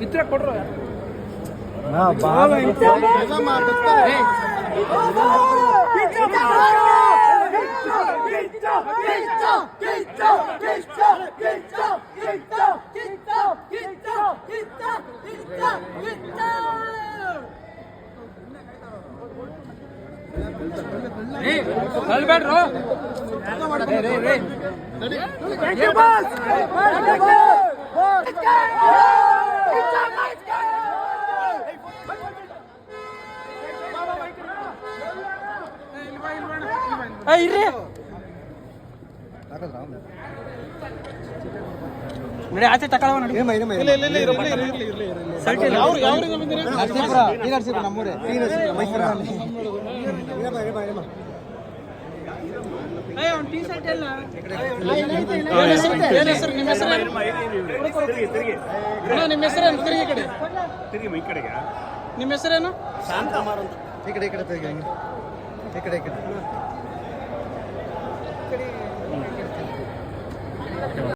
ಇತ್ರ ಕೊಡ್ರು ಕಲ್ಬೇಡ್ರು ಇರ್ರಿ ನೋಡಿ ಆಚೆ ತಗೊಳ್ಳವ ನೋಡಿ ನಮ್ಮೂರೇ ಟೀ ಶರ್ಟ್ ಎಲ್ಲ ನಿಮ್ಮ ಹೆಸರೇನು ತಿರುಗಿ ಕಡೆ ನಿಮ್ಮ ಹೆಸರೇನು ಶಾಂತಮಾರ್ ಅಂತ ಈ ಕಡೆ ಈ ಕಡೆ ಈ ಕಡೆ ಈ ಕಡೆ